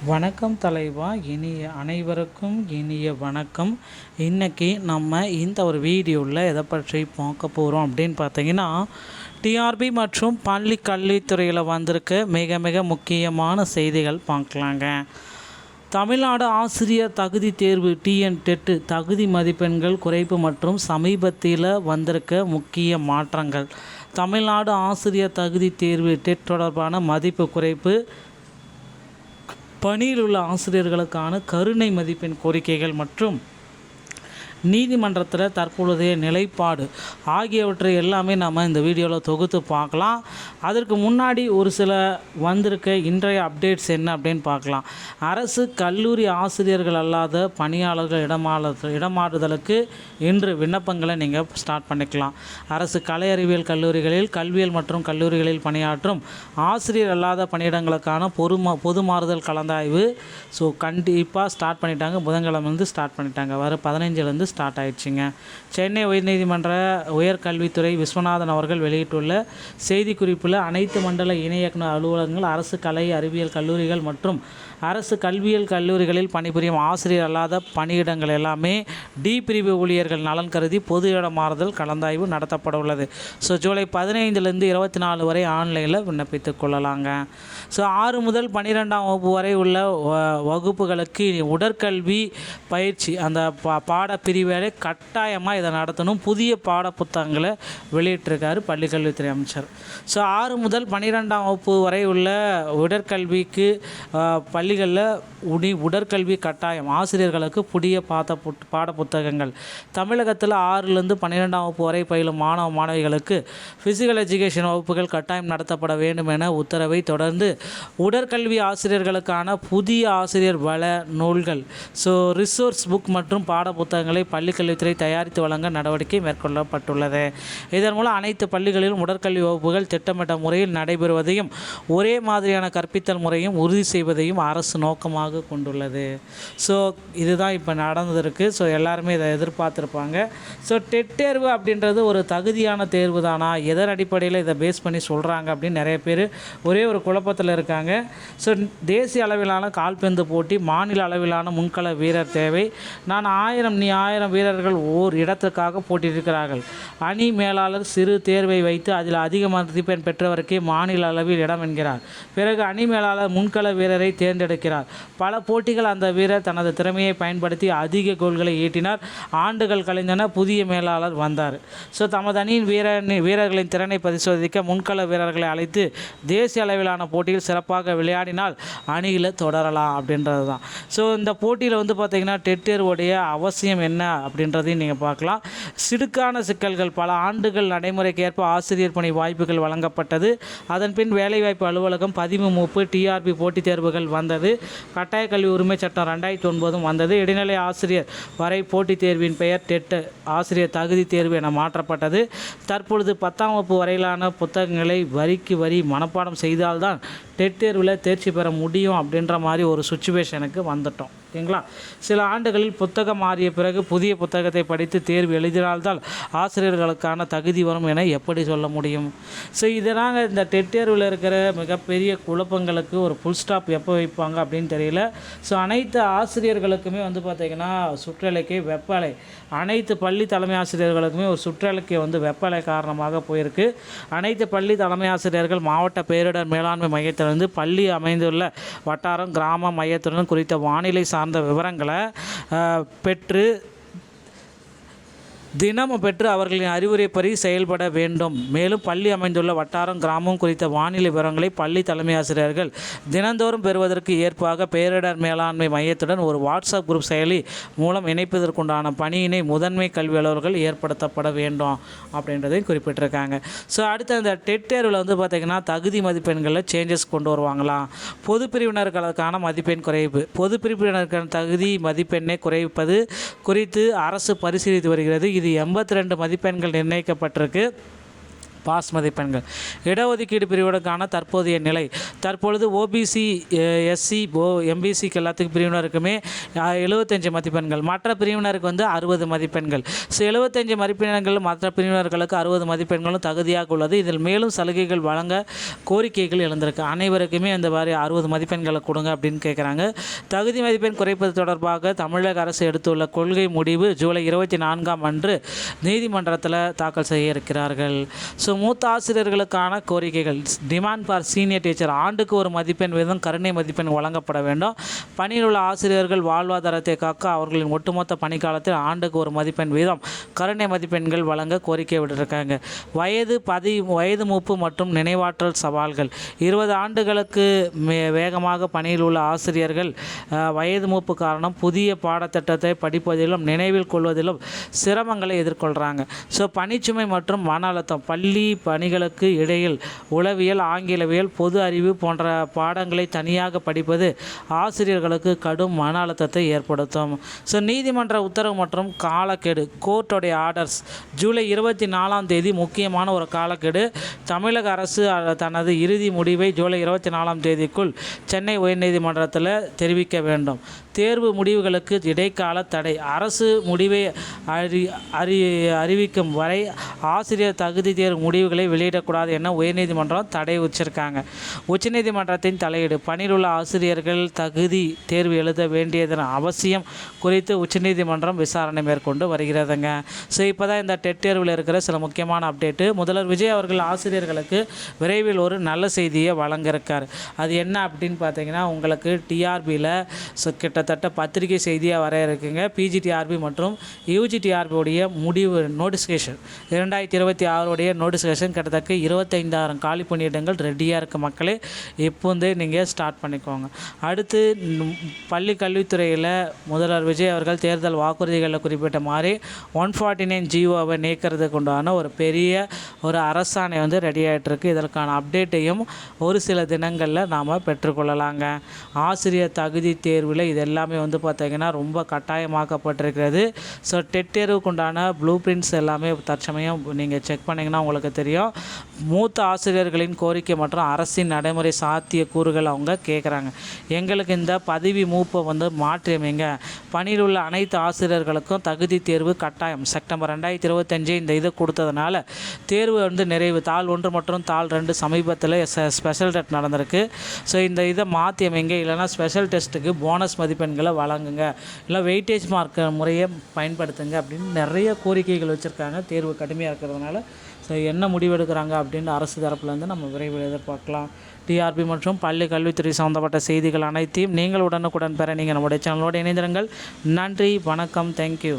வணக்கம் தலைவா, அனைவருக்கும் இனிய வணக்கம். இன்றைக்கி நம்ம இந்த ஒரு வீடியோவில் எதை பற்றி பார்க்க போகிறோம் அப்படின்னு பார்த்தீங்கன்னா, டிஆர்பி மற்றும் பள்ளி கல்வித்துறையில் வந்திருக்க மிக மிக முக்கியமான செய்திகள் பார்க்கலாங்க. தமிழ்நாடு ஆசிரியர் தகுதி தேர்வு TN-TET தகுதி மதிப்பெண்கள் குறைப்பு மற்றும் சமீபத்தில் வந்திருக்க முக்கிய மாற்றங்கள். தமிழ்நாடு ஆசிரியர் தகுதி தேர்வு TET தொடர்பான மதிப்பு குறைப்பு, பணியில் உள்ள ஆசிரியர்களுக்கான கருணை மதிப்பெண் கோரிக்கைகள் மற்றும் நீதிமன்றத்தில் தற்பொழுதைய நிலைப்பாடு ஆகியவற்றை எல்லாமே நம்ம இந்த வீடியோவில் தொகுத்து பார்க்கலாம். அதற்கு முன்னாடி ஒரு சில வந்திருக்க இன்றைய அப்டேட்ஸ் என்ன அப்படின்னு பார்க்கலாம். அரசு கல்லூரி ஆசிரியர்கள் அல்லாத பணியாளர்கள் இடமாறுதலுக்கு இன்று விண்ணப்பங்களை நீங்கள் ஸ்டார்ட் பண்ணிக்கலாம். அரசு கலை அறிவியல் கல்லூரிகளில் கல்வியல் மற்றும் கல்லூரிகளில் பணியாற்றும் ஆசிரியர் அல்லாத பணியிடங்களுக்கான பொது மாறுதல் கலந்தாய்வு கண்டிப்பாக ஸ்டார்ட் பண்ணிட்டாங்க. புதன்கிழமை ஸ்டார்ட் பண்ணிட்டாங்க. வர 15 ஸ்டார்ட் ஆயிடுச்சுங்க. சென்னை உயர்நீதிமன்ற உயர்கல்வித்துறை விஸ்வநாதன் அவர்கள் வெளியிட்டுள்ள செய்திக்குறிப்பில் அனைத்து மண்டல இணை இயக்குனர் அலுவலகங்கள், அரசு கலை அறிவியல் கல்லூரிகள் மற்றும் அரசு கல்வியியல் கல்லூரிகளில் பணிபுரியும் ஆசிரியர் அல்லாத பணியிடங்கள் எல்லாமே டி பிரிவு ஊழியர்கள் நலன் கருதி பொது இட மாறுதல் கலந்தாய்வு நடத்தப்பட உள்ளது. ஜூலை 15 24 வரை ஆன்லைனில் விண்ணப்பித்துக் கொள்ளலாங்க. 6 முதல் 12ஆம் வகுப்பு வரை உள்ள வகுப்புகளுக்கு உடற்கல்வி பயிற்சி அந்த பாடப்பிரிவுகளை கட்டாயமாக இதை நடத்தணும். புதிய பாட புத்தகங்களை வெளியிட்டிருக்காரு பள்ளிக்கல்வித்துறை அமைச்சர். 6 முதல் 12ஆம் வகுப்பு வரை உள்ள உடற்கல்விக்கு பள்ளிகளில் உடற்கல்வி கட்டாயம். ஆசிரியர்களுக்கு புதிய பாட புத்தகங்கள். தமிழகத்தில் 6லேருந்து 12ஆம் வகுப்பு வரை பயிலும் மாணவ மாணவிகளுக்கு ஃபிசிக்கல் எஜுகேஷன் வகுப்புகள் கட்டாயம் நடத்தப்பட வேண்டும் என உத்தரவை தொடர்ந்து உடற்கல்வி ஆசிரியர்களுக்கான புதிய ஆசிரியர் வள நூல்கள் ரிசோர்ஸ் புக் மற்றும் பாட புத்தகங்களை பள்ளிக்கல்வித்துறை தயாரித்து வழங்க நடவடிக்கை மேற்கொள்ளப்பட்டுள்ளது. இதன் மூலம் அனைத்து பள்ளிகளிலும் உடற்கல்வி வகுப்புகள் திட்டமிட்ட முறையில் நடைபெறுவதையும் ஒரே மாதிரியான கற்பித்தல் முறையும் உறுதி செய்வதையும் அரசு நோக்கமாக கொண்டுள்ளது. இதுதான் இப்போ நடந்திருக்கு. எல்லாருமே இதை எதிர்பார்த்துருப்பாங்க. டெட் தேர்வு அப்படின்றது ஒரு தகுதியான தேர்வு தானா, எதன் அடிப்படையில் இதை பேஸ் பண்ணி சொல்கிறாங்க அப்படின்னு நிறைய பேர் ஒரே ஒரு குழப்பத்தில் இருக்காங்க. தேசிய அளவிலான கால்பந்து போட்டி, மாநில அளவிலான முன்கள வீரர் தேவை. நான் 1000 வீரர்கள் ஓர் இடத்துக்காக போட்டியிருக்கிறார்கள். அணி மேலாளர் சிறு தேர்வை வைத்து அதில் அதிக மதிப்பெண் பெற்றவருக்கே மாநில அளவில் இடம் என்கிறார். பிறகு அணி மேலாளர் முன்கள வீரரை தேர்ந்தெடுக்கிறார். பல போட்டிகள் அந்த வீரர் தனது திறமையை பயன்படுத்தி அதிக கோல்களை ஈட்டினார். ஆண்டுகள் கழிந்தன, புதிய மேலாளர் வந்தார். தமது அணியின் வீரர்களின் திறனை பரிசோதிக்க முன்கள வீரர்களை அழைத்து தேசிய அளவிலான போட்டியில் சிறப்பாக விளையாடினால் அணியில் தொடரலாம் அப்படின்றது தான். இந்த போட்டியில் பார்த்திங்கன்னா டெட் தேர்வுடைய அவசியம் என்ன அப்படின்றதையும் நீங்கள் பார்க்கலாம். சிடுக்கான சிக்கல்கள். பல ஆண்டுகள் நடைமுறைக்கு ஏற்ப ஆசிரியர் பணி வாய்ப்புகள் வழங்கப்பட்டது. அதன் பின் வேலைவாய்ப்பு அலுவலகம், பதிவு மூப்பு, டிஆர்பி போட்டித் தேர்வுகள் வந்தது. கட்டாய கல்வி உரிமை சட்டம் 2009 வந்தது. இடைநிலை ஆசிரியர் வரை போட்டித் தேர்வின் பெயர் டெட் ஆசிரியர் தகுதி தேர்வு என மாற்றப்பட்டது. தற்பொழுது 10ஆம் வகுப்பு வரையிலான புத்தகங்களை வரிக்கு வரி மனப்பாடம் செய்தால்தான் டெட் தேர்வில் தேர்ச்சி பெற முடியும் அப்படின்ற மாதிரி ஒரு சுச்சுவேஷனுக்கு வந்துட்டோம். ஓகேங்களா? சில ஆண்டுகளில் புத்தகம் மாறிய பிறகு புதிய புத்தகத்தை படித்து தேர்வு எழுதினால்தான் ஆசிரியர்களுக்கான தகுதி வரும் என எப்படி சொல்ல முடியும்? இதனால் இந்த டெட் தேர்வில் இருக்கிற மிகப்பெரிய குழப்பங்களுக்கு ஒரு ஃபுல் ஸ்டாப் எப்போ வைப்பாங்க அப்படின்னு தெரியல. அனைத்து ஆசிரியர்களுக்குமே பார்த்திங்கன்னா சுற்றலைக்கு வெப்பலை, அனைத்து பள்ளி தலைமை ஆசிரியர்களுக்குமே ஒரு சுற்றலைக்கு வெப்பலை காரணமாக போயிருக்கு. அனைத்து பள்ளி தலைமை ஆசிரியர்கள் மாவட்ட பேரிடர் மேலாண்மை மையத்திலிருந்து பள்ளி அமைந்துள்ள வட்டாரம் கிராம மையத்துடன் குறித்த வானிலை சார்ந்த விவரங்களை தினமும் பெற்று அவர்களின் அறிவுரைப்படி செயல்பட வேண்டும். மேலும் பள்ளி அமைந்துள்ள வட்டாரம் கிராமம் குறித்த வானிலை விவரங்களை பள்ளி தலைமை ஆசிரியர்கள் தினந்தோறும் பெறுவதற்கு ஏற்பாக பேரிடர் மேலாண்மை மையத்துடன் ஒரு வாட்ஸ்அப் குரூப் செயலி மூலம் இணைப்பதற்குண்டான பணியினை முதன்மை கல்வி அலுவலர்கள் ஏற்படுத்தப்பட வேண்டும் அப்படின்றதையும் குறிப்பிட்டிருக்காங்க. அடுத்து அந்த டெட் தேர்வில் பார்த்திங்கன்னா தகுதி மதிப்பெண்களில் சேஞ்சஸ் கொண்டு வருவாங்களாம். பொது பிரிவினர்களுக்கான மதிப்பெண் குறைப்பு. பொது பிரிவினருக்கான தகுதி மதிப்பெண்ணை குறைப்பது குறித்து அரசு பரிசீலித்து வருகிறது. இது 82 மதிப்பெண்கள் நிர்ணயிக்கப்பட்டிருக்கு. பாஸ் மதிப்பெண்கள். இடஒதுக்கீடு பிரிவினருக்கான தற்போதைய நிலை. தற்பொழுது ஓபிசி, எஸ்சி, எம்பிசிக்கு எல்லாத்துக்கும் பிரிவினருக்குமே 75 மதிப்பெண்கள், மற்ற பிரிவினருக்கு 60 மதிப்பெண்கள். ஸோ 75 மதிப்பெண்கள் மற்ற பிரிவினர்களுக்கு 60 மதிப்பெண்களும் தகுதியாக உள்ளது. இதில் மேலும் சலுகைகள் வழங்க கோரிக்கைகள் எழுந்திருக்கு. அனைவருக்குமே அந்த மாதிரி 60 மதிப்பெண்களை கொடுங்க அப்படின்னு கேட்குறாங்க. தகுதி மதிப்பெண் குறைப்பது தொடர்பாக தமிழக அரசு எடுத்துள்ள கொள்கை முடிவு ஜூலை 24ஆம் அன்று நீதிமன்றத்தில் தாக்கல் செய்ய இருக்கிறார்கள். ஸோ மூத்த ஆசிரியர்களுக்கான கோரிக்கைகள். Demand for senior teacher. ஆண்டுக்கு ஒரு மதிப்பெண் வீதம் கருணை மதிப்பெண் வழங்கப்பட வேண்டும். பணியில் உள்ள ஆசிரியர்கள் வாழ்வாதாரத்தை காக்க அவர்களின் ஒட்டுமொத்த பணிக்காலத்தில் ஆண்டுக்கு ஒரு மதிப்பெண் வீதம் கருணை மதிப்பெண்கள் வழங்க கோரிக்கை விட்டிருக்காங்க. வயது மூப்பு மற்றும் நினைவாற்றல் சவால்கள். 20 ஆண்டுகளுக்கு வேகமாக பணியில் உள்ள ஆசிரியர்கள் வயது மூப்பு காரணம் புதிய பாடத்திட்டத்தை படிப்பதிலும் நினைவில் கொள்வதிலும் சிரமங்களை எதிர்கொள்கிறாங்க. ஸோ பணிச்சுமை மற்றும் மன அழுத்தம். பள்ளி பணிகளுக்கு இடையில் உளவியல், ஆங்கிலவியல், பொது அறிவு போன்ற பாடங்களை தனியாக படிப்பது ஆசிரியர்களுக்கு கடும் மன அழுத்தத்தை ஏற்படுத்தும். ஸோ நீதிமன்ற உத்தரவு மற்றும் காலக்கெடு. கோர்ட்டோடைய ஆர்டர்ஸ். ஜூலை 24ஆம் தேதி முக்கியமான ஒரு காலக்கெடு. தமிழக அரசு தனது இறுதி முடிவை ஜூலை 24ஆம் தேதிக்குள் சென்னை உயர்நீதிமன்றத்தில் தெரிவிக்க வேண்டும். தேர்வு முடிவுகளுக்கு இடைக்கால தடை. அரசு முடிவை அறிவிக்கும் வரை ஆசிரியர் தகுதி தேர்வு முடிவுகளை வெளியிடக்கூடாது என உயர்நீதிமன்றம் தடை வச்சிருக்காங்க. உச்சநீதிமன்றத்தின் தலையீடு. பணியில் உள்ள ஆசிரியர்கள் தகுதி தேர்வு எழுத வேண்டியதன் அவசியம் குறித்து உச்சநீதிமன்றம் விசாரணை மேற்கொண்டு வருகிறதுங்க. ஸோ இப்போ தான் இந்த டெட் தேர்வில் இருக்கிற சில முக்கியமான அப்டேட்டு. முதல்வர் விஜய் அவர்கள் ஆசிரியர்களுக்கு விரைவில் ஒரு நல்ல செய்தியை வழங்க இருக்கார். அது என்ன அப்படின்னு பார்த்தீங்கன்னா, உங்களுக்கு டிஆர்பியில் கிட்டத்தட்ட பத்திரிகை செய்தியாக வர இருக்குங்க. பிஜிடிஆர்பி மற்றும் யூஜிடிஆர்பியுடைய முடிவு நோட்டிஃபிகேஷன் 2026 நோட்டிஃபிகேஷன் கிட்டத்தட்ட 25,000 காலி பணியிடங்கள் ரெடியாக இருக்க மக்களே. இப்போந்தே நீங்கள் ஸ்டார்ட் பண்ணிக்கோங்க. அடுத்து பள்ளி கல்வித்துறையில் முதல்வர் விஜய் அவர்கள் தேர்தல் வாக்குறுதிகளில் குறிப்பிட்ட மாதிரி 149 ஜிஓவை நீக்கிறதுக்கு உண்டான ஒரு பெரிய ஒரு அரசாணை ரெடி ஆகிட்டுருக்கு. இதற்கான அப்டேட்டையும் ஒரு சில தினங்களில் நாம் பெற்றுக்கொள்ளலாங்க. ஆசிரியர் தகுதி தேர்வில் இது எல்லாமே பார்த்திங்கன்னா ரொம்ப கட்டாயமாக்கப்பட்டிருக்கிறது. ஸோ டெட் தேர்வுக்கு உண்டான ப்ளூ பிரிண்ட்ஸ் எல்லாமே தற்சமயம் நீங்கள் செக் பண்ணிங்கன்னா உங்களுக்கு தெரியும். மூத்த ஆசிரியர்களின் கோரிக்கை மற்றும் அரசின் நடைமுறை சாத்திய கூறுகள் அவங்க கேட்குறாங்க. எங்களுக்கு இந்த பதவி மூப்பை மாற்றியமைங்க. பணியில் உள்ள அனைத்து ஆசிரியர்களுக்கும் தகுதி தேர்வு கட்டாயம். செப்டம்பர் 2025 இந்த இது கொடுத்ததுனால தேர்வு நிறைவு. தாள் 1 மற்றும் தாள் 2 சமீபத்தில் ஸ்பெஷல் டெஸ்ட் நடந்திருக்கு. ஸோ இந்த இதை மாற்றியமைங்க. இல்லைனா ஸ்பெஷல் டெஸ்ட்டுக்கு போனஸ் மதிப்பெண்களை வழங்குங்க, இல்லை வெயிட்டேஜ் மார்க் முறையை பயன்படுத்துங்க அப்படின்னு நிறைய கோரிக்கைகள் வச்சுருக்காங்க. தேர்வு கடுமையாக இருக்கிறதுனால ஸோ என்ன முடிவெடுக்கிறாங்க அப்படின்னு அரசு தரப்புலேருந்து நம்ம விரைவில் எதிர்பார்க்கலாம். டிஆர்பி மற்றும் பள்ளி கல்வித்துறை சம்மந்தப்பட்ட செய்திகள் அனைத்தையும் நீங்கள் உடனுக்குடன் பெற நீங்கள் நம்முடைய சேனலோடு இணைந்திருங்கள். நன்றி, வணக்கம், தேங்க்யூ.